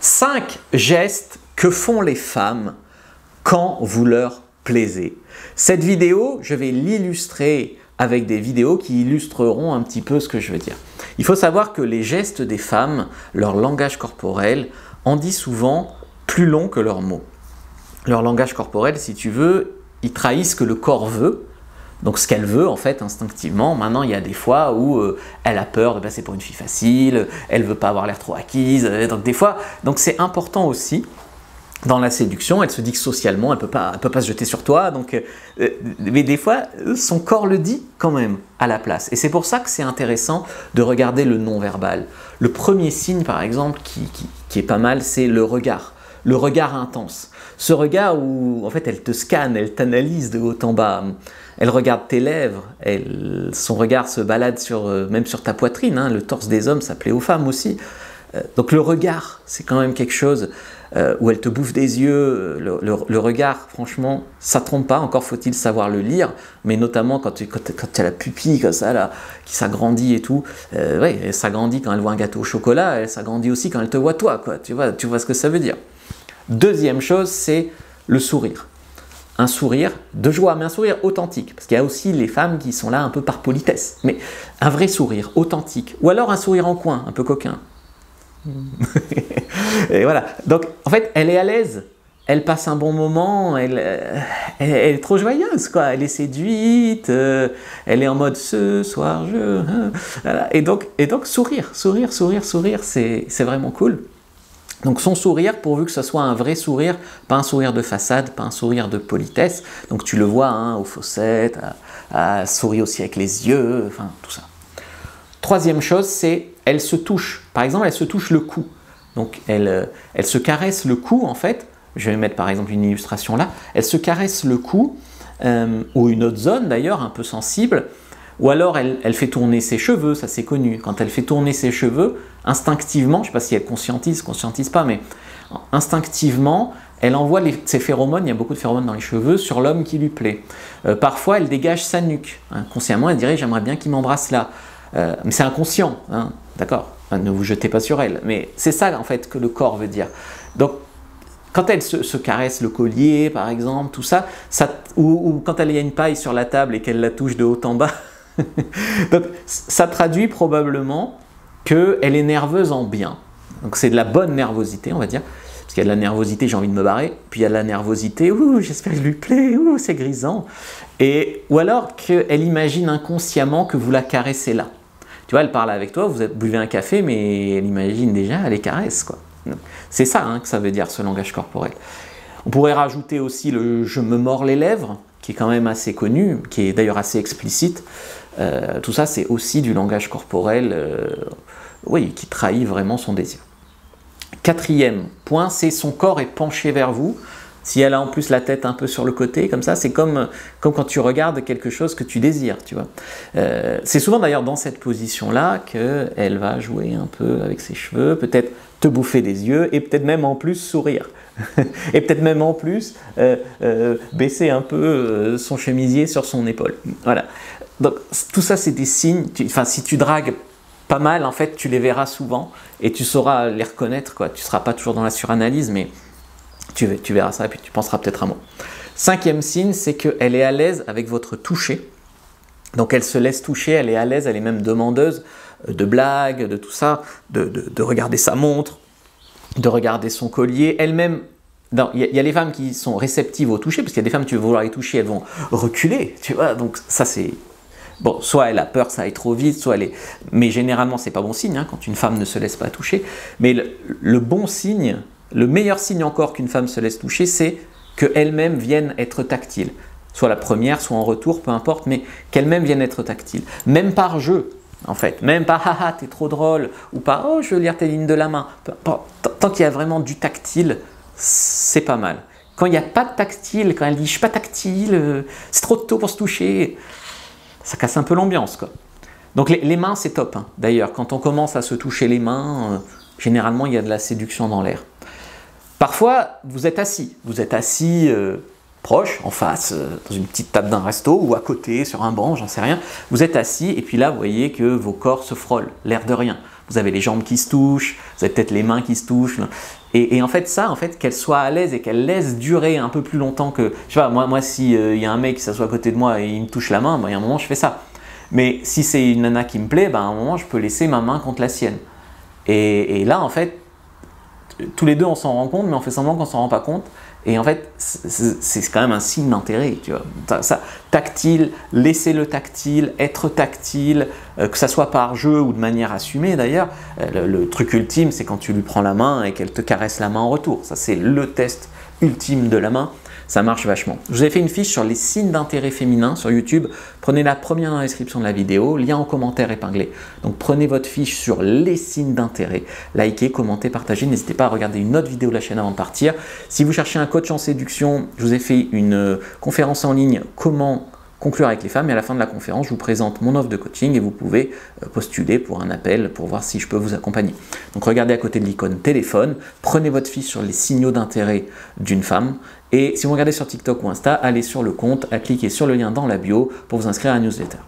5 gestes que font les femmes quand vous leur plaisez. Cette vidéo, je vais l'illustrer avec des vidéos qui illustreront un petit peu ce que je veux dire. Il faut savoir que les gestes des femmes, leur langage corporel, en dit souvent plus long que leurs mots. Leur langage corporel, si tu veux, ils trahissent ce que le corps veut. Donc ce qu'elle veut en fait instinctivement. Maintenant il y a des fois où elle a peur de passer pour une fille facile, elle veut pas avoir l'air trop acquise, donc des fois, donc c'est important aussi dans la séduction. Elle se dit que socialement elle peut pas se jeter sur toi, donc mais des fois son corps le dit quand même à la place. Et c'est pour ça que c'est intéressant de regarder le non-verbal. Le premier signe par exemple qui est pas mal, c'est le regard intense. Ce regard où en fait elle te scanne, elle t'analyse de haut en bas. Elle regarde tes lèvres, son regard se balade même sur ta poitrine, hein. Le torse des hommes, ça plaît aux femmes aussi. Donc le regard, c'est quand même quelque chose où elle te bouffe des yeux. Le regard, franchement, ça ne trompe pas, encore faut-il savoir le lire, mais notamment quand tu as la pupille comme ça, là, qui s'agrandit et tout. Ouais, elle s'agrandit quand elle voit un gâteau au chocolat, elle s'agrandit aussi quand elle te voit toi, quoi. Tu vois ce que ça veut dire. Deuxième chose, c'est le sourire. Un sourire de joie, mais un sourire authentique. Parce qu'il y a aussi les femmes qui sont là un peu par politesse. Mais un vrai sourire authentique. Ou alors un sourire en coin, un peu coquin. Et voilà. Donc, en fait, elle est à l'aise. Elle passe un bon moment. Elle est trop joyeuse, quoi. Elle est séduite. Elle est en mode ce soir, je... Voilà. Et donc, sourire, c'est vraiment cool. Donc son sourire, pourvu que ce soit un vrai sourire, pas un sourire de façade, pas un sourire de politesse. Donc tu le vois hein, aux fossettes, à sourire aussi avec les yeux, enfin tout ça. Troisième chose, c'est elle se touche. Par exemple, elle se touche le cou. Donc elle se caresse le cou en fait. Je vais mettre par exemple une illustration là. Elle se caresse le cou, ou une autre zone d'ailleurs, un peu sensible. Ou alors elle fait tourner ses cheveux, ça c'est connu. Quand elle fait tourner ses cheveux, instinctivement, je ne sais pas si elle conscientise pas, mais instinctivement, elle envoie ses phéromones, il y a beaucoup de phéromones dans les cheveux, sur l'homme qui lui plaît. Parfois, elle dégage sa nuque. Inconsciemment, elle dirait « j'aimerais bien qu'il m'embrasse là ». Mais c'est inconscient, hein, d'accord, ne vous jetez pas sur elle. Mais c'est ça en fait que le corps veut dire. Donc, quand elle se caresse le collier, par exemple, tout ça, ou quand il y a une paille sur la table et qu'elle la touche de haut en bas, donc, ça traduit probablement qu'elle est nerveuse en bien. Donc c'est de la bonne nervosité, on va dire. Parce qu'il y a de la nervosité, j'ai envie de me barrer. Puis il y a de la nervosité, j'espère que je lui plais, c'est grisant. Ou alors qu'elle imagine inconsciemment que vous la caressez là. Tu vois, elle parle avec toi, vous buvez un café, mais elle imagine déjà, elle les caresse, quoi. C'est ça hein, que ça veut dire, ce langage corporel. On pourrait rajouter aussi le « je me mords les lèvres », qui est quand même assez connu, qui est d'ailleurs assez explicite. Tout ça, c'est aussi du langage corporel qui trahit vraiment son désir. Quatrième point, c'est son corps est penché vers vous. Si elle a en plus la tête un peu sur le côté, comme ça, c'est comme quand tu regardes quelque chose que tu désires, tu vois. C'est souvent d'ailleurs dans cette position-là qu'elle va jouer un peu avec ses cheveux, peut-être te bouffer des yeux et peut-être même en plus sourire. Et peut-être même en plus baisser un peu son chemisier sur son épaule. Voilà. Donc tout ça c'est des signes, si tu dragues pas mal, en fait tu les verras souvent et tu sauras les reconnaître, quoi. Tu ne seras pas toujours dans la suranalyse, mais tu verras ça et puis tu penseras peut-être un mot. Cinquième signe, c'est qu'elle est à l'aise avec votre toucher. Donc elle se laisse toucher, elle est à l'aise, elle est même demandeuse de blagues, de tout ça, de regarder sa montre, de regarder son collier. Elle-même, il y a les femmes qui sont réceptives au toucher, parce qu'il y a des femmes, tu veux vouloir les toucher, elles vont reculer, tu vois, donc ça c'est... Bon, soit elle a peur que ça aille trop vite, soit elle est... Mais généralement, c'est pas bon signe, hein, quand une femme ne se laisse pas toucher. Mais le bon signe, le meilleur signe encore qu'une femme se laisse toucher, c'est qu'elle-même vienne être tactile. Soit la première, soit en retour, peu importe, mais qu'elle-même vienne être tactile. Même par jeu, en fait. Même pas « haha, t'es trop drôle » ou pas « oh, je veux lire tes lignes de la main ». Tant qu'il y a vraiment du tactile, c'est pas mal. Quand il n'y a pas de tactile, quand elle dit « je suis pas tactile, c'est trop tôt pour se toucher », ça casse un peu l'ambiance, quoi. Donc les mains, c'est top. Hein. D'ailleurs, quand on commence à se toucher les mains, généralement, il y a de la séduction dans l'air. Parfois, vous êtes assis proche, en face, dans une petite table d'un resto ou à côté, sur un banc, j'en sais rien. Vous êtes assis et puis là, vous voyez que vos corps se frôlent, l'air de rien. Vous avez les jambes qui se touchent, vous avez peut-être les mains qui se touchent. Et en fait, ça, qu'elle soit à l'aise et qu'elle laisse durer un peu plus longtemps que… Je sais pas, moi si y a un mec qui s'assoit à côté de moi et il me touche la main, il y a un moment, je fais ça. Mais si c'est une nana qui me plaît, à un moment, je peux laisser ma main contre la sienne. Et là, en fait, tous les deux, on s'en rend compte, mais on fait semblant qu'on s'en rend pas compte. Et en fait, c'est quand même un signe d'intérêt, tu vois. Ça, tactile, laisser le tactile, être tactile, que ça soit par jeu ou de manière assumée d'ailleurs. Le truc ultime, c'est quand tu lui prends la main et qu'elle te caresse la main en retour. Ça, c'est le test ultime de la main. Ça marche vachement. Je vous ai fait une fiche sur les signes d'intérêt féminin sur YouTube. Prenez la première dans la description de la vidéo, lien en commentaire épinglé. Donc prenez votre fiche sur les signes d'intérêt, likez, commentez, partagez. N'hésitez pas à regarder une autre vidéo de la chaîne avant de partir. Si vous cherchez un coach en séduction, je vous ai fait une conférence en ligne comment conclure avec les femmes, et à la fin de la conférence, je vous présente mon offre de coaching et vous pouvez postuler pour un appel pour voir si je peux vous accompagner. Donc regardez à côté de l'icône téléphone, prenez votre fiche sur les signaux d'intérêt d'une femme et si vous regardez sur TikTok ou Insta, allez sur le compte, cliquez sur le lien dans la bio pour vous inscrire à la newsletter.